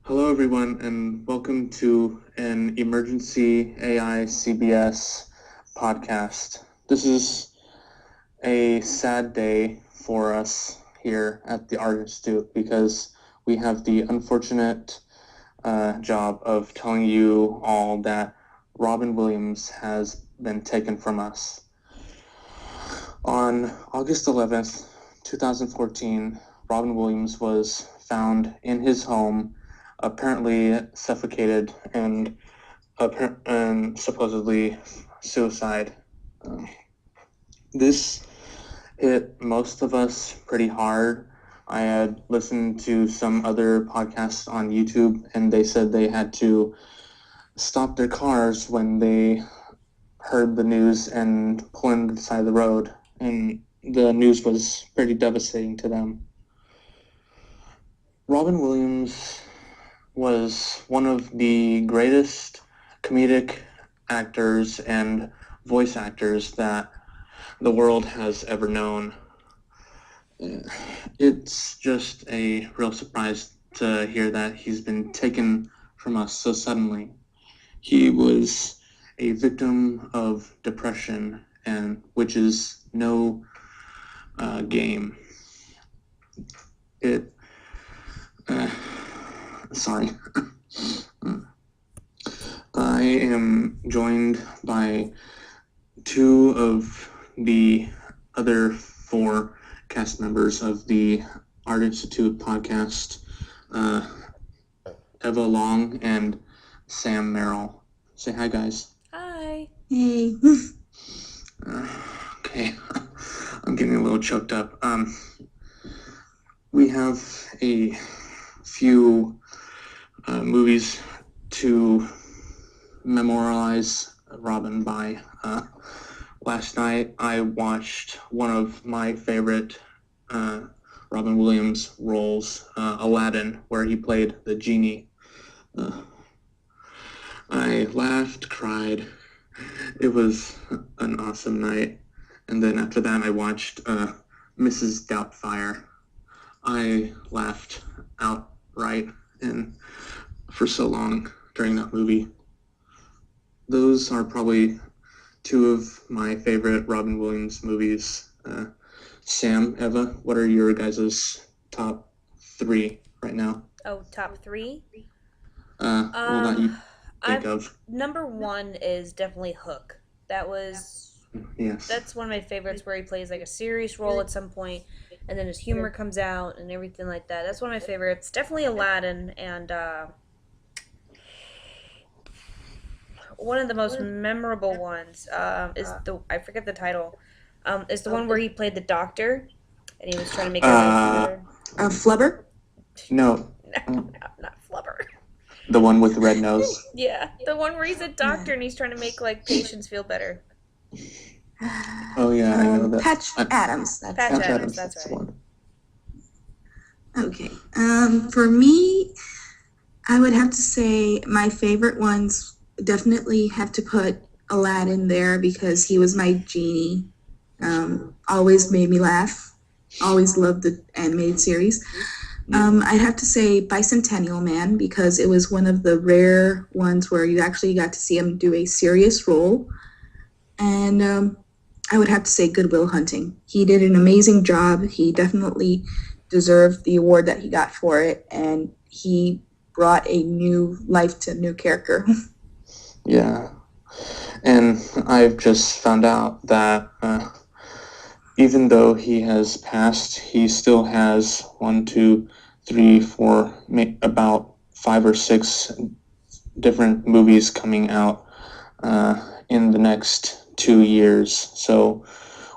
Hello, everyone, and welcome to an emergency AiCBS podcast. This is a sad day for us here at the Art Institute because we have the unfortunate job of telling you all that Robin Williams has been taken from us. On August 11th, 2014, Robin Williams was found in his home, apparently suffocated and supposedly suicide. This hit most of us pretty hard. I had listened to some other podcasts on YouTube, and they said they had to stop their cars when they heard the news and pull into the side of the road. And the news was pretty devastating to them. Robin Williams was one of the greatest comedic actors and voice actors that the world has ever known. It's just a real surprise to hear that he's been taken from us so suddenly. He was a victim of depression, and which is no game. Sorry. I am joined by two of the other four cast members of the Art Institute podcast, Eva Long and Sam Merrill. Say hi, guys. Hi. Hey. Okay, I'm getting a little choked up. We have a few movies to memorialize Robin by. Last night I watched one of my favorite Robin Williams roles, Aladdin, where he played the genie. I laughed, cried. It was an awesome night. And then after that I watched Mrs. Doubtfire. I laughed outright and for so long during that movie. Those are probably two of my favorite Robin Williams movies. Sam, Eva, what are your guys' top three right now? Oh, top three? Well, that you think of. Number one is definitely Hook. Yes. That's one of my favorites, where he plays like a serious role at some point, and then his humor comes out and everything like that. That's one of my favorites. Definitely Aladdin, and one of the most memorable ones is I forget the title. Is the one where he played the doctor, and he was trying to make everything better. Flubber? No. No, not Flubber. The one with the red nose? Yeah, the one where he's a doctor and he's trying to make like patients feel better. Oh yeah, I know that. Patch Adams. Patch Patch Adams, that's the right. one. Okay. For me, I would have to say my favorite ones definitely have to put Aladdin there because he was my genie. Always made me laugh. Always loved the animated series. I'd have to say Bicentennial Man because it was one of the rare ones where you actually got to see him do a serious role. And I would have to say Good Will Hunting. He did an amazing job. He definitely deserved the award that he got for it, and he brought a new life to a new character. Yeah. And I've just found out that even though he has passed, he still has 1, 2, 3, 4, about 5 or 6 different movies coming out in the next 2 years. So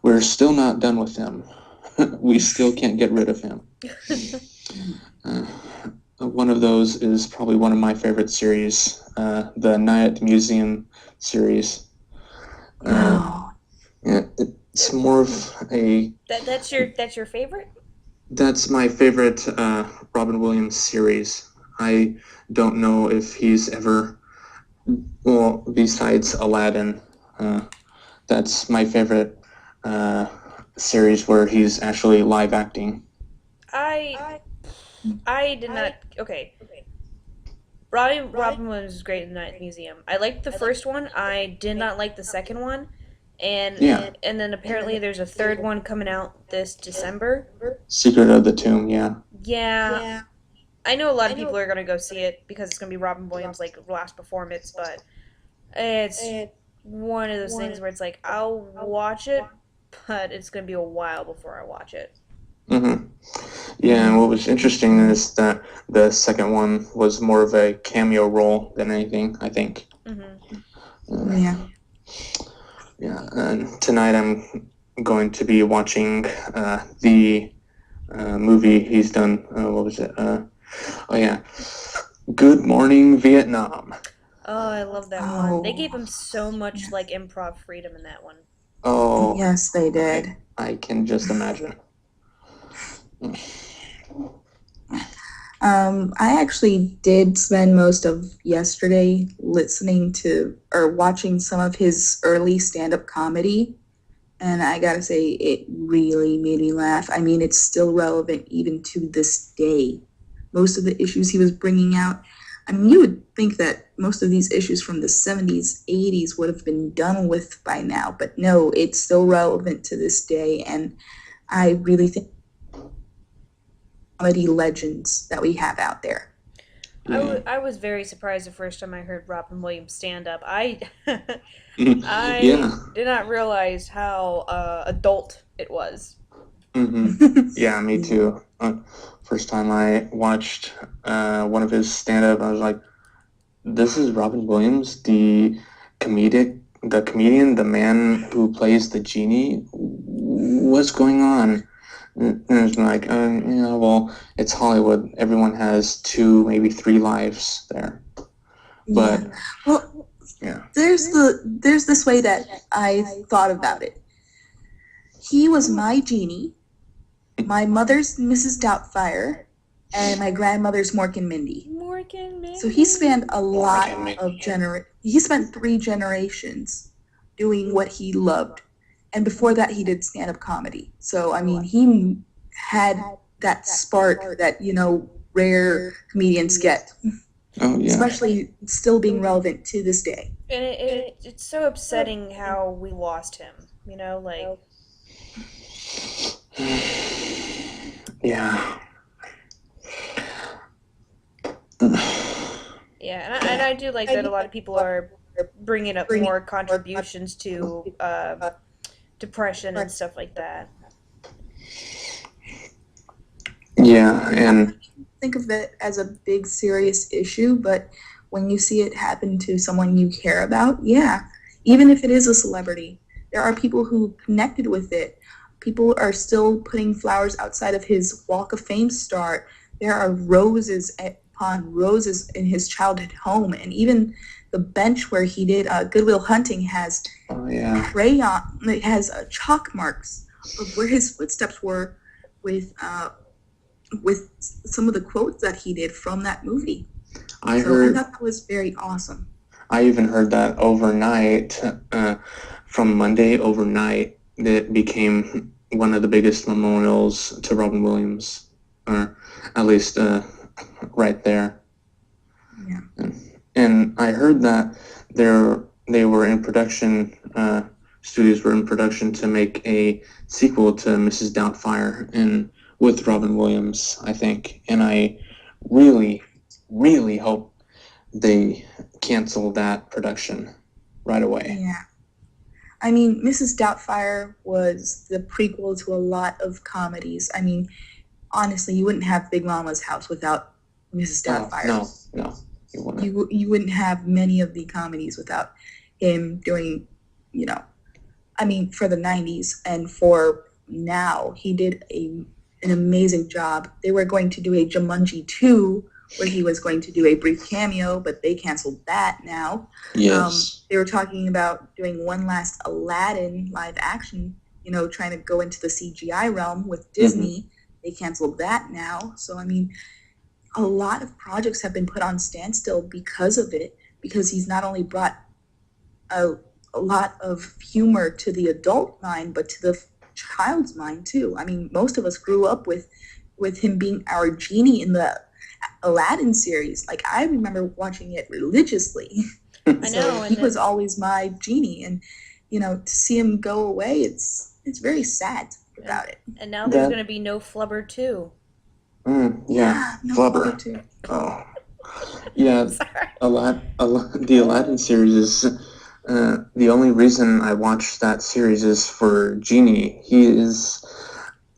we're still not done with him. We still can't get rid of him. One of those is probably one of my favorite series, the Night at the Museum series. Oh. Yeah, it's more of a... That's your favorite? That's my favorite Robin Williams series. I don't know if he's ever... Well, besides Aladdin, that's my favorite series where he's actually live acting. I did not. Okay. Robin Williams was great in the Night Museum. I liked the first one. I did not like the second one, and Yeah. and then apparently there's a third one coming out this December. Secret of the Tomb, yeah. Yeah, I know a lot of people are gonna go see it because it's gonna be Robin Williams' like last performance, but it's one of those things where it's like I'll watch it, but it's gonna be a while before I watch it. Mm-hmm. Yeah, and what was interesting is that the second one was more of a cameo role than anything, I think. Hmm. Yeah. Yeah, and tonight I'm going to be watching the movie he's done. What was it? Oh, yeah. Good Morning Vietnam. Oh, I love that one. They gave him so much like improv freedom in that one. Oh, Yes, they did. I can just imagine. I actually did spend most of yesterday listening to or watching some of his early stand-up comedy, and I gotta say, it really made me laugh. I mean, it's still relevant even to this day. Most of the issues he was bringing out, I mean, you would think that most of these issues from the 70s, 80s would have been done with by now, but no, it's still relevant to this day, and I really think comedy legends that we have out there. Yeah. I was very surprised the first time I heard Robin Williams stand up. I Yeah. did not realize how adult it was. Mm-hmm. Yeah, me too. First time I watched one of his stand-up, I was like, this is Robin Williams, the comedian, the man who plays the genie. What's going on? And it's like, well, it's Hollywood. Everyone has two, maybe three lives there. But Yeah. Well, yeah, there's this way that I thought about it. He was my genie, my mother's Mrs. Doubtfire, and my grandmother's Mork and Mindy. Morgan, man. So he spanned a lot and Mindy. of he spent 3 generations doing what he loved. And before that he did stand-up comedy. So I mean, he had that spark that, rare comedians get, oh yeah, especially still being relevant to this day. And it's so upsetting how we lost him. You know, like yeah. yeah, and I do like that a lot of people are bringing up more contributions to depression and stuff like that. Yeah, and Think of it as a big serious issue, but when you see it happen to someone you care about, yeah, even if it is a celebrity, there are people who connected with it. People are still putting flowers outside of his Walk of Fame star. There are roses upon roses in his childhood home, and even the bench where he did Goodwill Hunting has oh yeah, crayon. It has chalk marks of where his footsteps were with some of the quotes that he did from that movie. I So I heard. thought that was very awesome. I even heard that overnight, from Monday overnight, that became one of the biggest memorials to Robin Williams, or at least right there. Yeah. And I heard that they were in production. Studios were in production to make a sequel to Mrs. Doubtfire, and with Robin Williams, I think. And I really, really hope they cancel that production right away. Yeah. I mean, Mrs. Doubtfire was the prequel to a lot of comedies. I mean, honestly, you wouldn't have Big Mama's House without Mrs. Oh, Doubtfire. no, you wouldn't. You wouldn't have many of the comedies without him doing, I mean, for the 90s and for now, he did an amazing job. They were going to do a Jumanji 2 where he was going to do a brief cameo, but they canceled that now. Yes. They were talking about doing one last Aladdin live action, trying to go into the CGI realm with Disney. They canceled that now. So, I mean, a lot of projects have been put on standstill because of it, because he's not only brought a lot of humor to the adult mind, but to the child's mind too. I mean, most of us grew up with him being our genie in the Aladdin series, like I remember watching it religiously. I So know, he and was always my genie, and to see him go away, it's very sad about it. and now there's That gonna be no Flubber too. yeah, No Flubber Flubber. too. Oh, yeah. Sorry. The Aladdin series is the only reason I watched that series is for Genie. He is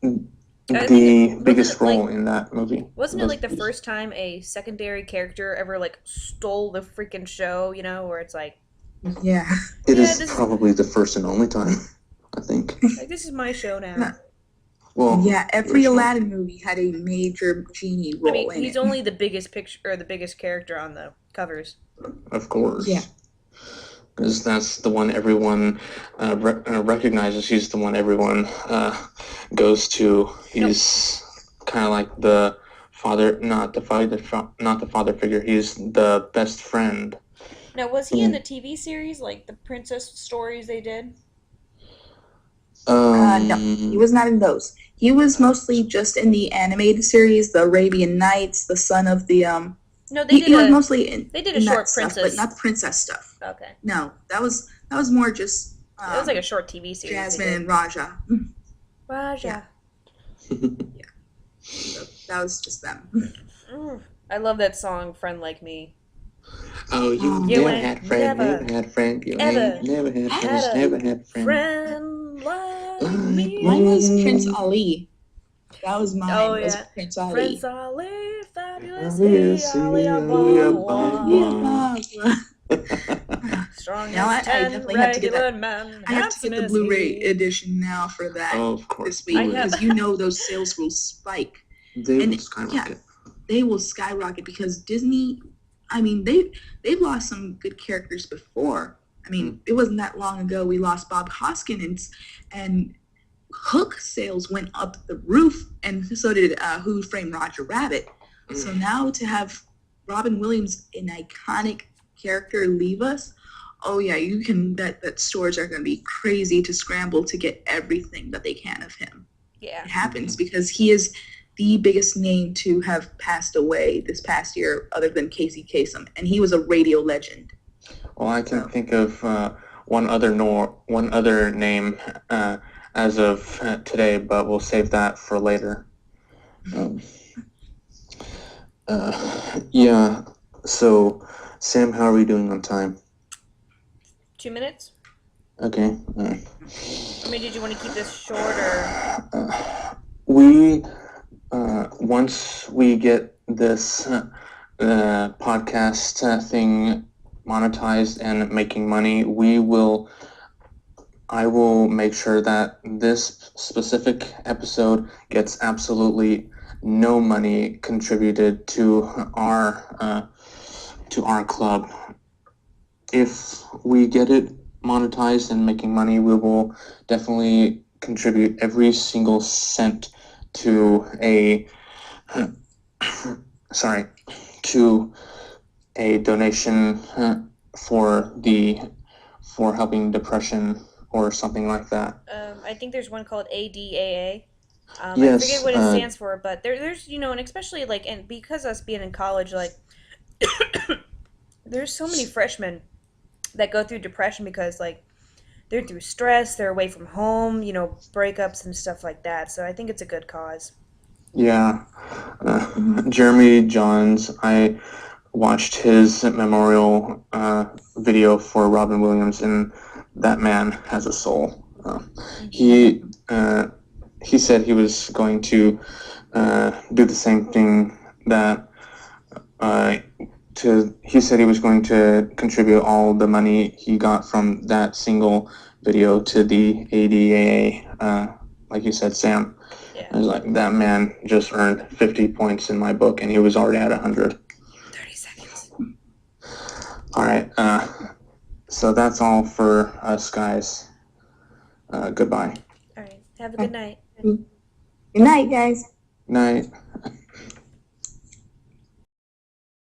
I think the wasn't biggest it like role in that movie. wasn't it Those like the movies. first time a secondary character ever like stole the freaking show? You know, where it's like, Yeah. It yeah, is this is probably the first and only time, I think. like this is my show No, now. Well, yeah, the every original, Aladdin movie had a major genie I role mean, in he's it. only the biggest picture or the biggest character on the covers. of course. Yeah. Because that's the one everyone recognizes. He's the one everyone goes to. Nope. He's kind of like the father, not the father figure. He's the best friend. Now, was he in the TV series, like the princess stories they did? No, he was not in those. He was mostly just in the animated series, the Arabian Nights, the Son of the No, He was mostly they did a in that short stuff, but princess. not the princess stuff. Okay, No, that was more just it was like a short TV series. Jasmine they and did. Raja. Raja. So that was just them. I love that song, "Friend Like Me." Oh, you You never ain't had friend, never never had friend. You ever ain't never had had friend, a never had friend. friend like Like Mine was me. Prince Ali. That was mine. Oh Was yeah, Prince Ali. Prince Ali, fabulous Ali, he, Ali Ali Ababa. Strong Now as I 10 definitely have to get regular that. men, I have to get handsome the as Blu-ray he. edition now for that Oh, of course. this week I have- because those sales will spike. They And will skyrocket. They will skyrocket because Disney. I mean, they've lost some good characters before. I mean, it wasn't that long ago we lost Bob Hoskins, and Hook sales went up the roof, and so did Who Framed Roger Rabbit. So now to have Robin Williams, an iconic character, leave us, oh yeah, you can bet that stores are going to be crazy to scramble to get everything that they can of him. Yeah. It happens because he is the biggest name to have passed away this past year, other than Casey Kasem, and he was a radio legend. Well, I can think of one other name as of today, but we'll save that for later. Yeah. So, Sam, how are we doing on time? 2 minutes. Okay. I mean, did you want to keep this short or? We once we get this podcast thing monetized and making money, I will make sure that this specific episode gets absolutely no money contributed to our club. If we get it monetized and making money, we will definitely contribute every single cent to a donation for helping depression or something like that. I think there's one called ADAA. I Yes, forget what it stands for, but there's and especially like, and because us being in college, like, there's so many freshmen that go through depression because like they're through stress, they're away from home, breakups and stuff like that. So I think it's a good cause. Yeah. Jeremy Johns, I watched his memorial video for Robin Williams, and that man has a soul. He said he was going to do the same thing that he said he was going to contribute all the money he got from that single video to the ADAA, like you said, Sam. Yeah. I was like, that man just earned 50 points in my book, and he was already at 100. 30 seconds. All right. So that's all for us, guys. Goodbye. All right. Have a good night. Good night, guys. Night.